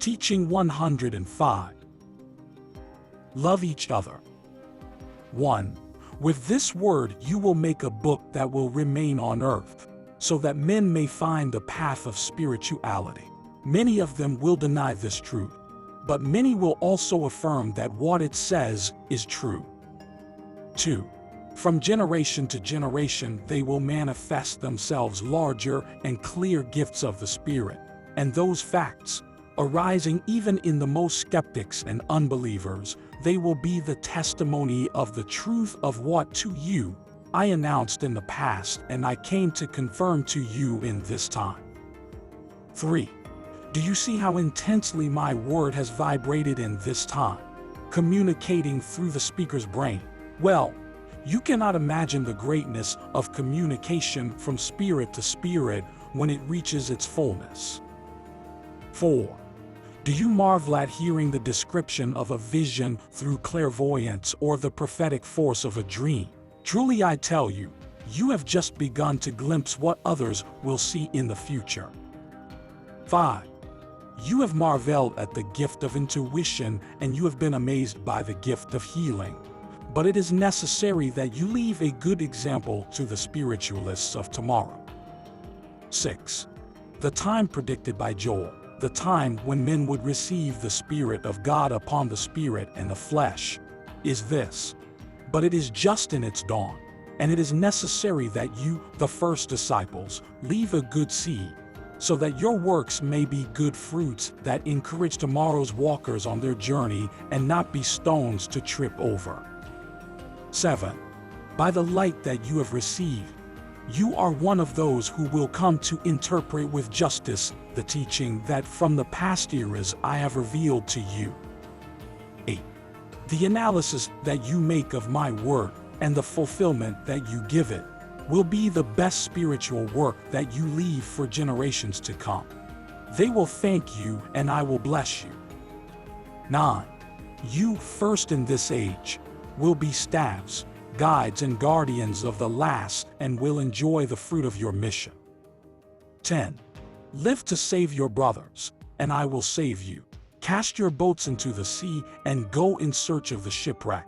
Teaching 105. Love each other. 1. With this word you will make a book that will remain on earth, so that men may find the path of spirituality. Many of them will deny this truth, but many will also affirm that what it says is true. 2. From generation to generation they will manifest themselves larger and clear gifts of the Spirit, and those facts, arising even in the most skeptics and unbelievers, they will be the testimony of the truth of what to you I announced in the past and I came to confirm to you in this time. 3. Do you see how intensely my word has vibrated in this time, communicating through the speaker's brain? Well, you cannot imagine the greatness of communication from spirit to spirit when it reaches its fullness. 4. Do you marvel at hearing the description of a vision through clairvoyance or the prophetic force of a dream? Truly I tell you, you have just begun to glimpse what others will see in the future. 5. You have marveled at the gift of intuition and you have been amazed by the gift of healing. But it is necessary that you leave a good example to the spiritualists of tomorrow. 6. The time predicted by Joel, the time when men would receive the Spirit of God upon the spirit and the flesh, is this. But it is just in its dawn, and it is necessary that you, the first disciples, leave a good seed, so that your works may be good fruits that encourage tomorrow's walkers on their journey and not be stones to trip over. 7. By the light that you have received, you are one of those who will come to interpret with justice the teaching that from the past eras I have revealed to you. 8. The analysis that you make of my word and the fulfillment that you give it will be the best spiritual work that you leave for generations to come. They will thank you and I will bless you. 9. You, first in this age, will be staffs, guides and guardians of the last and will enjoy the fruit of your mission. 10. Live to save your brothers, and I will save you. Cast your boats into the sea and go in search of the shipwreck.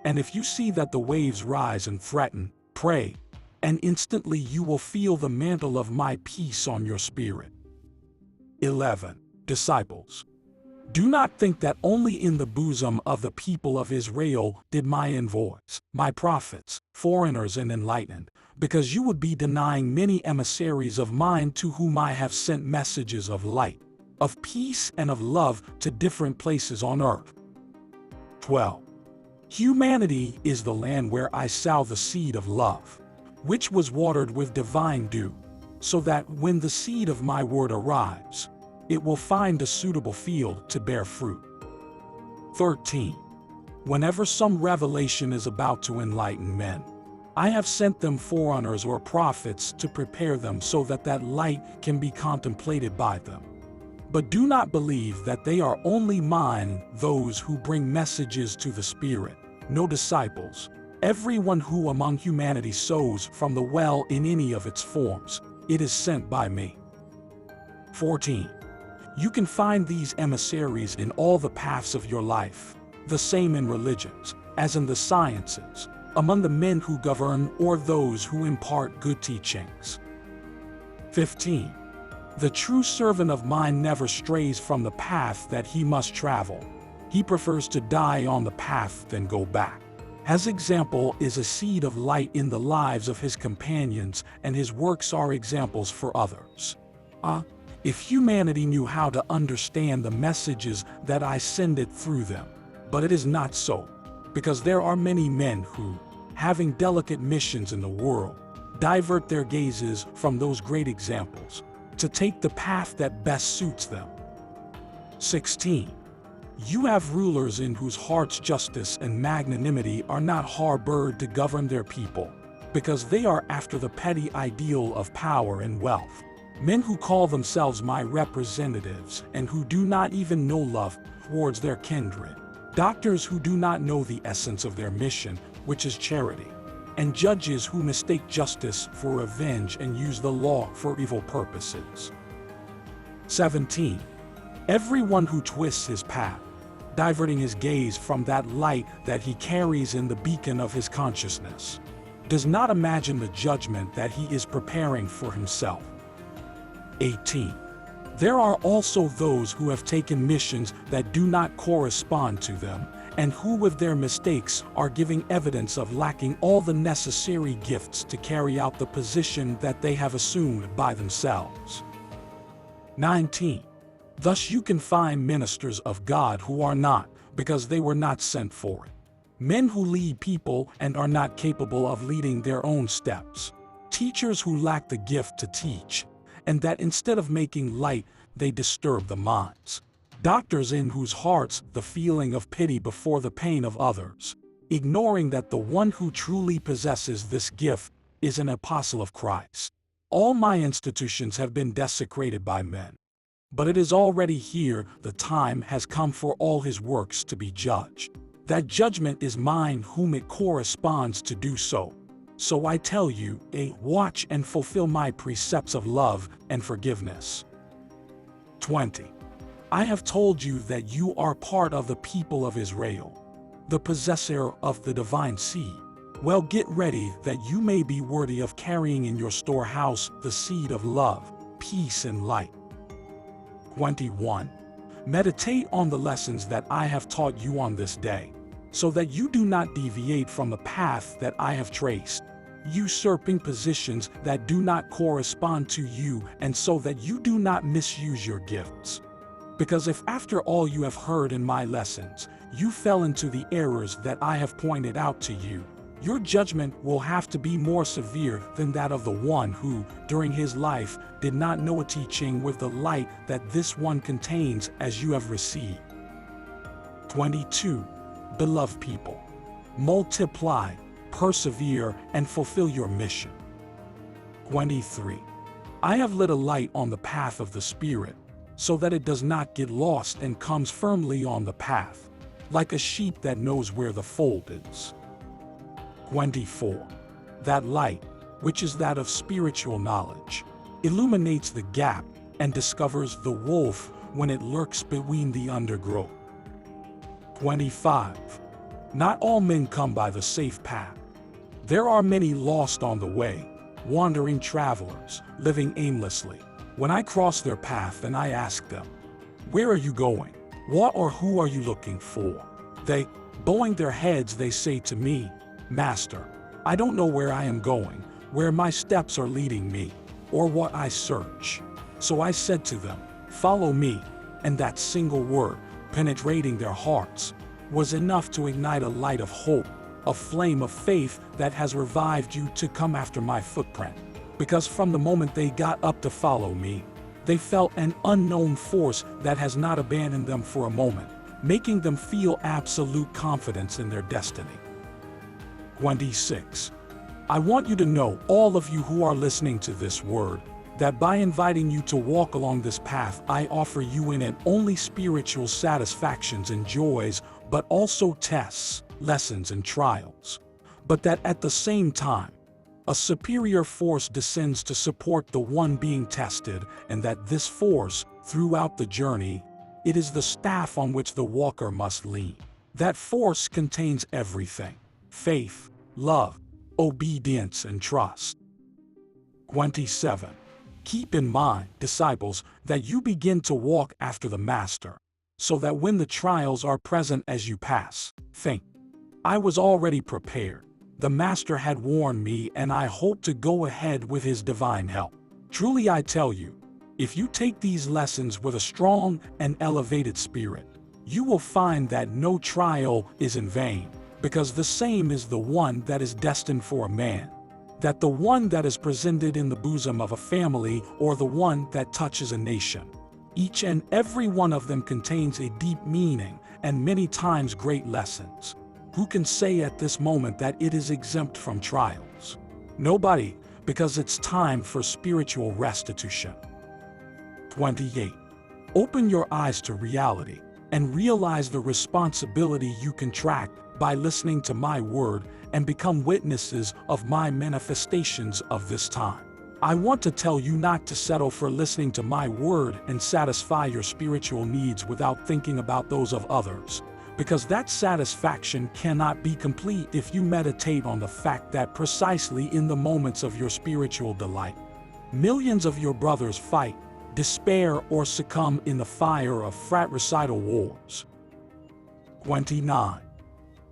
And if you see that the waves rise and threaten, pray, and instantly you will feel the mantle of my peace on your spirit. 11. Disciples. Do not think that only in the bosom of the people of Israel did my envoys, my prophets, foreigners and enlightened, because you would be denying many emissaries of mine to whom I have sent messages of light, of peace and of love to different places on earth. 12. Humanity is the land where I sow the seed of love, which was watered with divine dew, so that when the seed of my word arrives, it will find a suitable field to bear fruit. 13. Whenever some revelation is about to enlighten men, I have sent them forerunners or prophets to prepare them so that that light can be contemplated by them. But do not believe that they are only mine, those who bring messages to the Spirit, no disciples. Everyone who among humanity sows from the well in any of its forms, it is sent by me. 14. You can find these emissaries in all the paths of your life, the same in religions, as in the sciences, among the men who govern or those who impart good teachings. 15. The true servant of mine never strays from the path that he must travel. He prefers to die on the path than go back. His example is a seed of light in the lives of his companions, and his works are examples for others. If humanity knew how to understand the messages that I send it through them, but it is not so, because there are many men who, having delicate missions in the world, divert their gazes from those great examples to take the path that best suits them. 16. You have rulers in whose hearts justice and magnanimity are not harbored to govern their people, because they are after the petty ideal of power and wealth. Men who call themselves my representatives and who do not even know love towards their kindred. Doctors who do not know the essence of their mission, which is charity. And judges who mistake justice for revenge and use the law for evil purposes. 17. Everyone who twists his path, diverting his gaze from that light that he carries in the beacon of his consciousness, does not imagine the judgment that he is preparing for himself. 18. There are also those who have taken missions that do not correspond to them, and who with their mistakes are giving evidence of lacking all the necessary gifts to carry out the position that they have assumed by themselves. 19. Thus you can find ministers of God who are not, because they were not sent for it. Men who lead people and are not capable of leading their own steps. Teachers who lack the gift to teach, and that instead of making light, they disturb the minds. Doctors in whose hearts the feeling of pity before the pain of others, ignoring that the one who truly possesses this gift is an apostle of Christ. All my institutions have been desecrated by men. But it is already here, the time has come for all his works to be judged. That judgment is mine whom it corresponds to do so. So I tell you, watch and fulfill my precepts of love and forgiveness. 20. I have told you that you are part of the people of Israel, the possessor of the divine seed. Well, get ready that you may be worthy of carrying in your storehouse the seed of love, peace and light. 21. Meditate on the lessons that I have taught you on this day, so that you do not deviate from the path that I have traced, usurping positions that do not correspond to you, and so that you do not misuse your gifts. Because if after all you have heard in my lessons, you fell into the errors that I have pointed out to you, your judgment will have to be more severe than that of the one who, during his life, did not know a teaching with the light that this one contains as you have received. 22. Beloved people, multiply, persevere, and fulfill your mission. 23. I have lit a light on the path of the Spirit, so that it does not get lost and comes firmly on the path, like a sheep that knows where the fold is. 24. That light, which is that of spiritual knowledge, illuminates the gap and discovers the wolf when it lurks between the undergrowth. 25. Not all men come by the safe path. There are many lost on the way, wandering travelers, living aimlessly. When I cross their path and I ask them, "Where are you going? What or who are you looking for?" They, bowing their heads, they say to me, "Master, I don't know where I am going, where my steps are leading me, or what I search." So I said to them, "Follow me," and that single word, penetrating their hearts, was enough to ignite a light of hope, a flame of faith that has revived you to come after my footprint. Because from the moment they got up to follow me, they felt an unknown force that has not abandoned them for a moment, making them feel absolute confidence in their destiny. 26. I want you to know, all of you who are listening to this word, that by inviting you to walk along this path, I offer you in it only spiritual satisfactions and joys, but also tests, lessons, and trials. But that at the same time, a superior force descends to support the one being tested, and that this force, throughout the journey, it is the staff on which the walker must lean. That force contains everything: faith, love, obedience, and trust. 27. Keep in mind, disciples, that you begin to walk after the Master, so that when the trials are present as you pass, think, "I was already prepared. The Master had warned me, and I hope to go ahead with his divine help." Truly I tell you, if you take these lessons with a strong and elevated spirit, you will find that no trial is in vain, because the same is the one that is destined for a man, that the one that is presented in the bosom of a family, or the one that touches a nation. Each and every one of them contains a deep meaning and many times great lessons. Who can say at this moment that it is exempt from trials? Nobody, because it's time for spiritual restitution. 28. Open your eyes to reality and realize the responsibility you contract by listening to my word and become witnesses of my manifestations of this time. I want to tell you not to settle for listening to my word and satisfy your spiritual needs without thinking about those of others, because that satisfaction cannot be complete if you meditate on the fact that precisely in the moments of your spiritual delight, millions of your brothers fight, despair, or succumb in the fire of fratricidal wars. 29.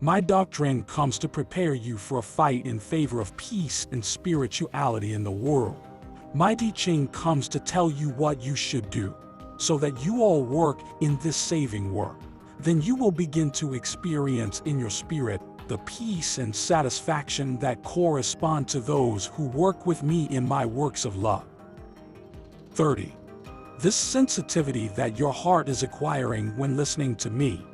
My doctrine comes to prepare you for a fight in favor of peace and spirituality in the world. My teaching comes to tell you what you should do, so that you all work in this saving work. Then you will begin to experience in your spirit the peace and satisfaction that correspond to those who work with me in my works of love. 30. This sensitivity that your heart is acquiring when listening to me,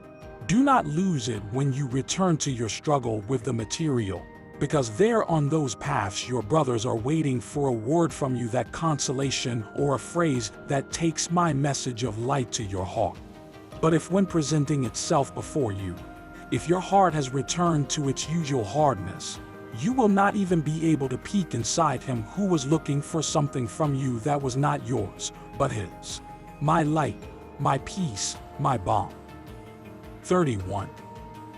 do not lose it when you return to your struggle with the material, because there on those paths your brothers are waiting for a word from you, that consolation or a phrase that takes my message of light to your heart. But if when presenting itself before you, if your heart has returned to its usual hardness, you will not even be able to peek inside him who was looking for something from you that was not yours, but his. My light, my peace, my balm. 31.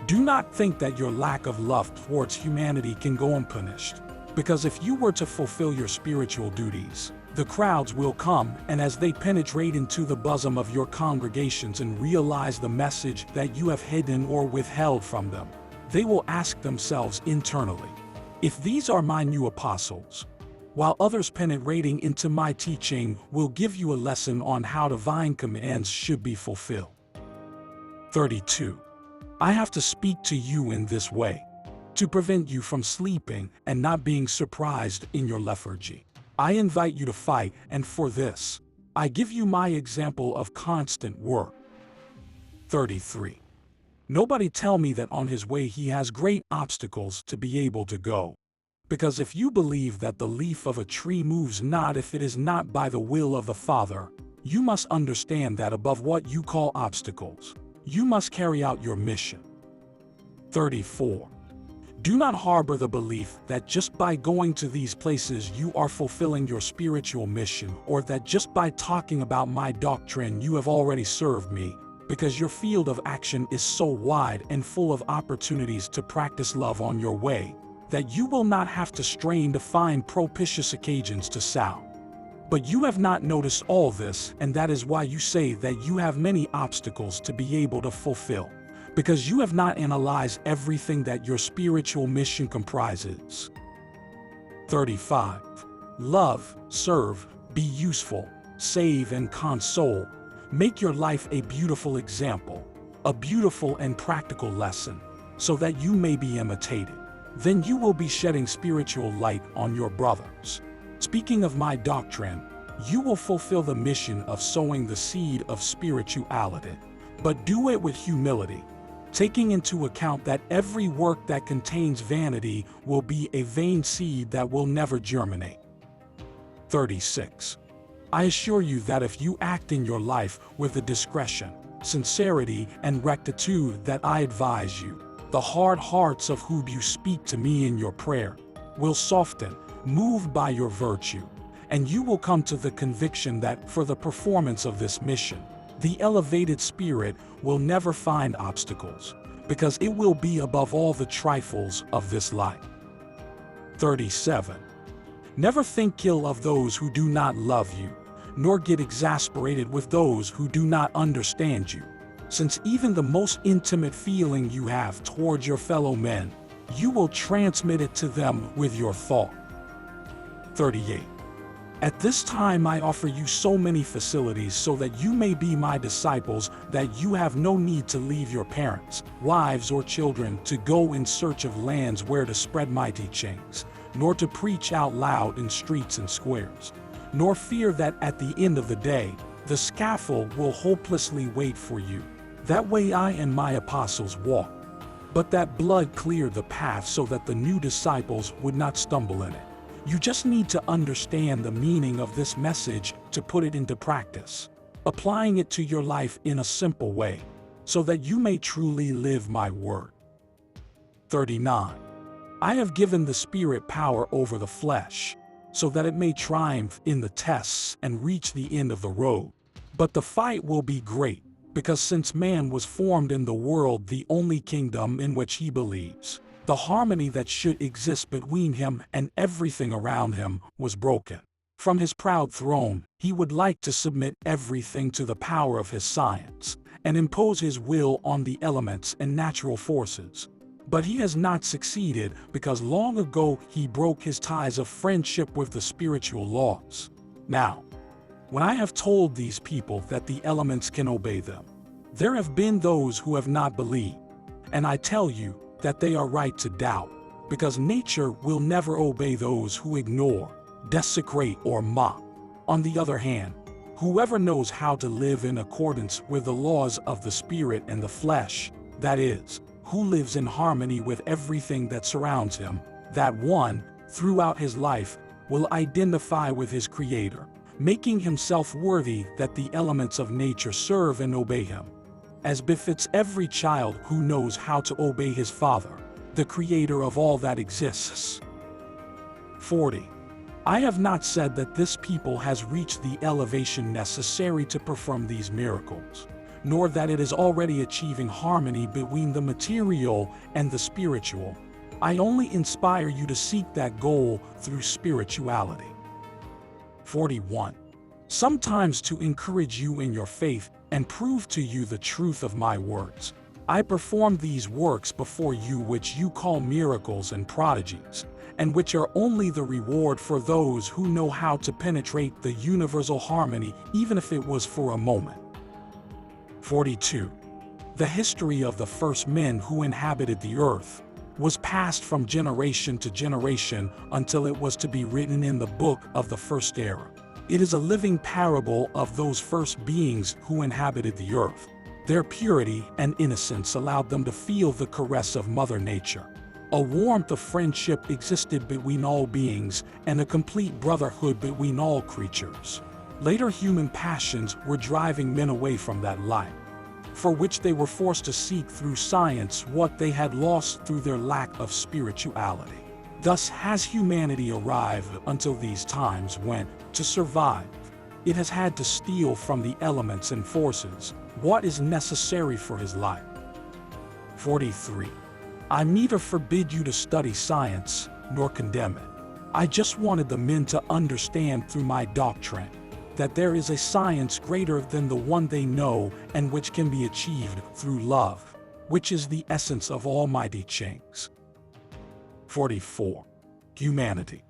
Do not think that your lack of love towards humanity can go unpunished, because if you were to fulfill your spiritual duties, the crowds will come, and as they penetrate into the bosom of your congregations and realize the message that you have hidden or withheld from them, they will ask themselves internally, if these are my new apostles, while others penetrating into my teaching will give you a lesson on how divine commands should be fulfilled. 32. I have to speak to you in this way, to prevent you from sleeping and not being surprised in your lethargy. I invite you to fight, and for this, I give you my example of constant work. 33. Nobody tell me that on his way he has great obstacles to be able to go. Because if you believe that the leaf of a tree moves not if it is not by the will of the Father, you must understand that above what you call obstacles, you must carry out your mission. 34. Do not harbor the belief that just by going to these places you are fulfilling your spiritual mission, or that just by talking about my doctrine you have already served me, because your field of action is so wide and full of opportunities to practice love on your way, that you will not have to strain to find propitious occasions to sound. But you have not noticed all this, and that is why you say that you have many obstacles to be able to fulfill, because you have not analyzed everything that your spiritual mission comprises. 35. Love, serve, be useful, save and console. Make your life a beautiful example, a beautiful and practical lesson, so that you may be imitated. Then you will be shedding spiritual light on your brothers. Speaking of my doctrine, you will fulfill the mission of sowing the seed of spirituality, but do it with humility, taking into account that every work that contains vanity will be a vain seed that will never germinate. 36. I assure you that if you act in your life with the discretion, sincerity, and rectitude that I advise you, the hard hearts of whom you speak to me in your prayer will soften, moved by your virtue, and you will come to the conviction that for the performance of this mission, the elevated spirit will never find obstacles, because it will be above all the trifles of this life. 37. Never think ill of those who do not love you, nor get exasperated with those who do not understand you, since even the most intimate feeling you have towards your fellow men, you will transmit it to them with your thought. 38. At this time I offer you so many facilities so that you may be my disciples, that you have no need to leave your parents, wives, or children to go in search of lands where to spread my teachings, nor to preach out loud in streets and squares, nor fear that at the end of the day, the scaffold will hopelessly wait for you. That way I and my apostles walked, but that blood cleared the path so that the new disciples would not stumble in it. You just need to understand the meaning of this message to put it into practice, applying it to your life in a simple way, so that you may truly live my word. 39. I have given the Spirit power over the flesh, so that it may triumph in the tests and reach the end of the road. But the fight will be great, because since man was formed in the world, the only kingdom in which he believes, the harmony that should exist between him and everything around him, was broken. From his proud throne, he would like to submit everything to the power of his science, and impose his will on the elements and natural forces. But he has not succeeded, because long ago he broke his ties of friendship with the spiritual laws. Now, when I have told these people that the elements can obey them, there have been those who have not believed. And I tell you that they are right to doubt, because nature will never obey those who ignore, desecrate, or mock. On the other hand, whoever knows how to live in accordance with the laws of the spirit and the flesh, that is, who lives in harmony with everything that surrounds him, that one, throughout his life, will identify with his Creator, making himself worthy that the elements of nature serve and obey him, as befits every child who knows how to obey his Father, the Creator of all that exists. 40. I have not said that this people has reached the elevation necessary to perform these miracles, nor that it is already achieving harmony between the material and the spiritual. I only inspire you to seek that goal through spirituality. 41. Sometimes to encourage you in your faith and prove to you the truth of my words, I perform these works before you which you call miracles and prodigies, and which are only the reward for those who know how to penetrate the universal harmony, even if it was for a moment. 42. The history of the first men who inhabited the earth was passed from generation to generation until it was to be written in the book of the first era. It is a living parable of those first beings who inhabited the earth. Their purity and innocence allowed them to feel the caress of Mother Nature. A warmth of friendship existed between all beings, and a complete brotherhood between all creatures. Later human passions were driving men away from that light, for which they were forced to seek through science what they had lost through their lack of spirituality. Thus has humanity arrived until these times when, to survive, it has had to steal from the elements and forces what is necessary for his life. 43. I neither forbid you to study science, nor condemn it. I just wanted the men to understand through my doctrine that there is a science greater than the one they know and which can be achieved through love, which is the essence of almighty teachings. 44. Humanity.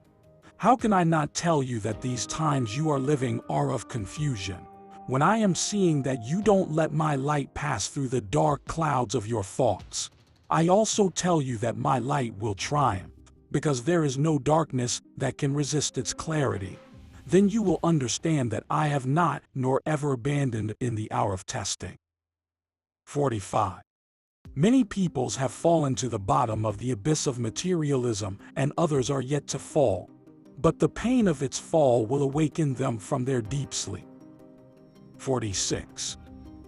How can I not tell you that these times you are living are of confusion, when I am seeing that you don't let my light pass through the dark clouds of your thoughts? I also tell you that my light will triumph, because there is no darkness that can resist its clarity. Then you will understand that I have not nor ever abandoned in the hour of testing. 45. Many peoples have fallen to the bottom of the abyss of materialism, and others are yet to fall. But the pain of its fall will awaken them from their deep sleep. 46.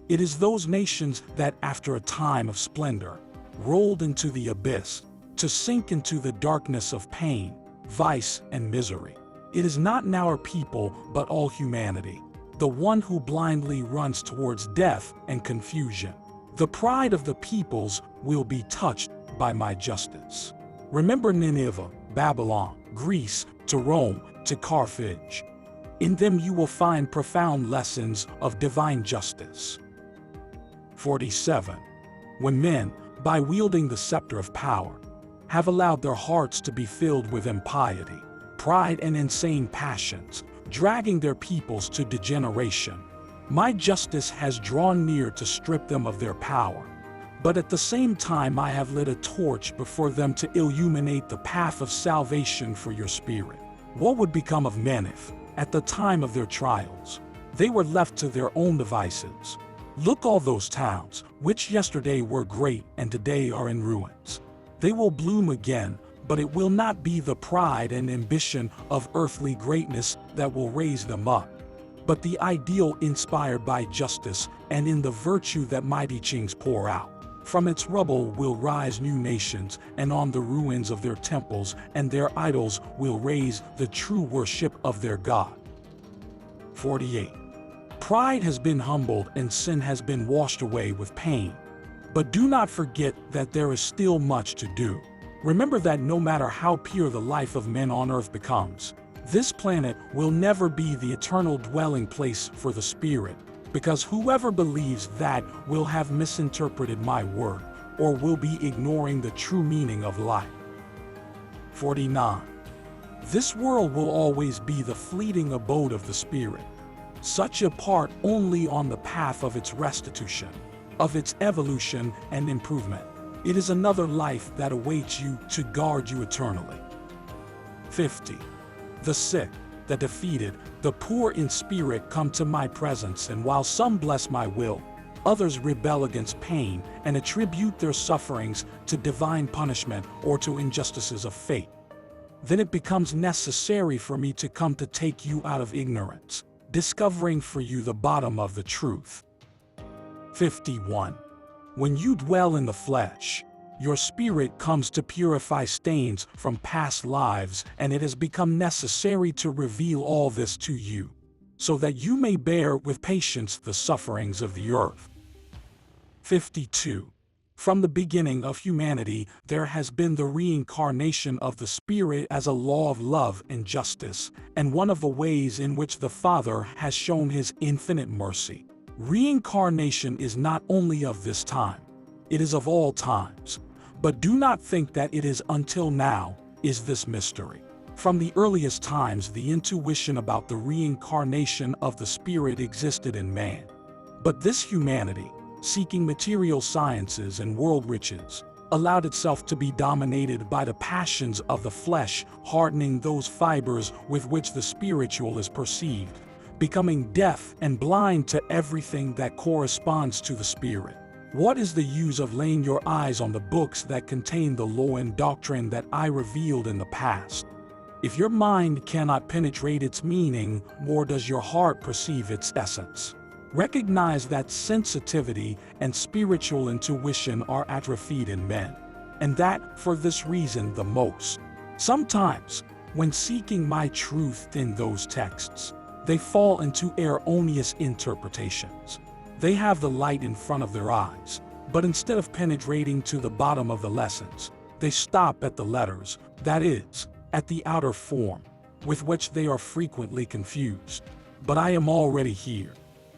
It is those nations that, after a time of splendor, rolled into the abyss, to sink into the darkness of pain, vice, and misery. It is not our people, but all humanity, the one who blindly runs towards death and confusion. The pride of the peoples will be touched by my justice. Remember Nineveh, Babylon, Greece, to Rome, to Carthage. In them you will find profound lessons of divine justice. 47. When men, by wielding the scepter of power, have allowed their hearts to be filled with impiety, pride, and insane passions, dragging their peoples to degeneration, my justice has drawn near to strip them of their power. But at the same time I have lit a torch before them to illuminate the path of salvation for your spirit. What would become of men if, at the time of their trials, they were left to their own devices? Look, all those towns, which yesterday were great and today are in ruins. They will bloom again, but it will not be the pride and ambition of earthly greatness that will raise them up, but the ideal inspired by justice and in the virtue that mighty teachings pour out. From its rubble will rise new nations, and on the ruins of their temples and their idols will raise the true worship of their God. 48. Pride has been humbled and sin has been washed away with pain. But do not forget that there is still much to do. Remember that no matter how pure the life of men on earth becomes, this planet will never be the eternal dwelling place for the Spirit, because whoever believes that will have misinterpreted my word, or will be ignoring the true meaning of life. 49. This world will always be the fleeting abode of the Spirit, such a part only on the path of its restitution, of its evolution and improvement. It is another life that awaits you to guard you eternally. 50. The sick, the defeated, the poor in spirit come to my presence, and while some bless my will, others rebel against pain and attribute their sufferings to divine punishment or to injustices of fate. Then it becomes necessary for me to come to take you out of ignorance, discovering for you the bottom of the truth. 51. When you dwell in the flesh, your spirit comes to purify stains from past lives, and it has become necessary to reveal all this to you, so that you may bear with patience the sufferings of the earth. 52. From the beginning of humanity, there has been the reincarnation of the Spirit as a law of love and justice, and one of the ways in which the Father has shown His infinite mercy. Reincarnation is not only of this time, it is of all times. But do not think that it is until now is this mystery. From the earliest times, the intuition about the reincarnation of the Spirit existed in man. But this humanity, seeking material sciences and world riches, allowed itself to be dominated by the passions of the flesh, hardening those fibers with which the spiritual is perceived, becoming deaf and blind to everything that corresponds to the Spirit. What is the use of laying your eyes on the books that contain the law and doctrine that I revealed in the past? If your mind cannot penetrate its meaning, nor does your heart perceive its essence. Recognize that sensitivity and spiritual intuition are atrophied in men, and that for this reason the most. Sometimes, when seeking my truth in those texts, they fall into erroneous interpretations. They have the light in front of their eyes, but instead of penetrating to the bottom of the lessons, they stop at the letters, that is, at the outer form, with which they are frequently confused. But I am already here,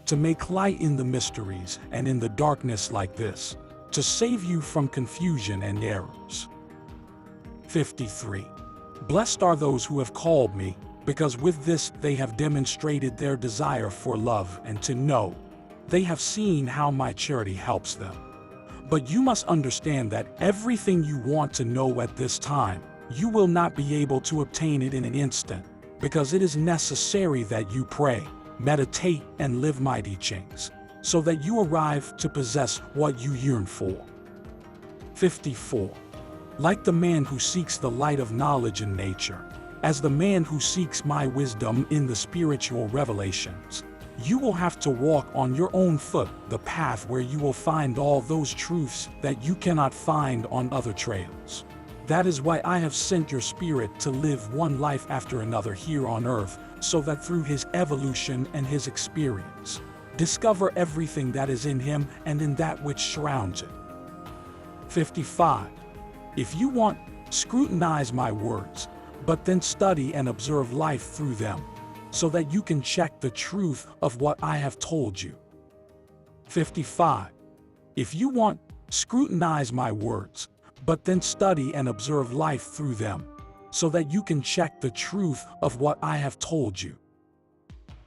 to make light in the mysteries and in the darkness like this, to save you from confusion and errors. 53. Blessed are those who have called me, because with this they have demonstrated their desire for love and to know. They have seen how my charity helps them. But you must understand that everything you want to know at this time, you will not be able to obtain it in an instant, because it is necessary that you pray, meditate, and live my teachings, so that you arrive to possess what you yearn for. 54. Like the man who seeks the light of knowledge in nature, as the man who seeks my wisdom in the spiritual revelations, you will have to walk on your own foot the path where you will find all those truths that you cannot find on other trails. That is why I have sent your spirit to live one life after another here on earth, so that through his evolution and his experience, discover everything that is in him and in that which surrounds it. 55. If you want, scrutinize my words, but then study and observe life through them, so that you can check the truth of what I have told you. 55. If you want, scrutinize my words, but then study and observe life through them, so that you can check the truth of what I have told you.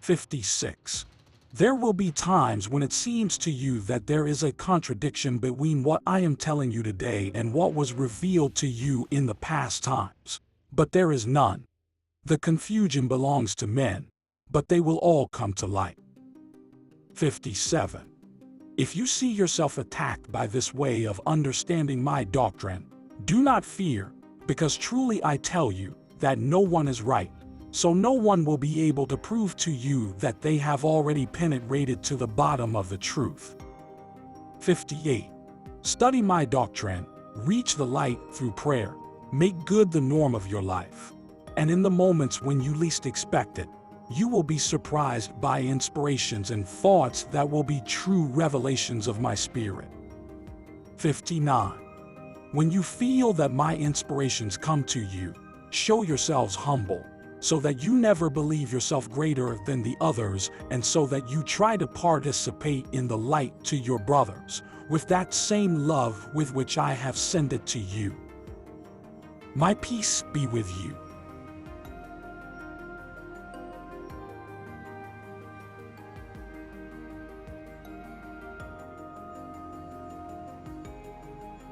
56. There will be times when it seems to you that there is a contradiction between what I am telling you today and what was revealed to you in the past times, but there is none. The confusion belongs to men, but they will all come to light. 57. If you see yourself attacked by this way of understanding my doctrine, do not fear, because truly I tell you that no one is right, so no one will be able to prove to you that they have already penetrated to the bottom of the truth. 58. Study my doctrine, reach the light through prayer, make good the norm of your life. And in the moments when you least expect it, you will be surprised by inspirations and thoughts that will be true revelations of my spirit. 59. When you feel that my inspirations come to you, show yourselves humble, so that you never believe yourself greater than the others, and so that you try to participate in the light to your brothers, with that same love with which I have sent it to you. My peace be with you.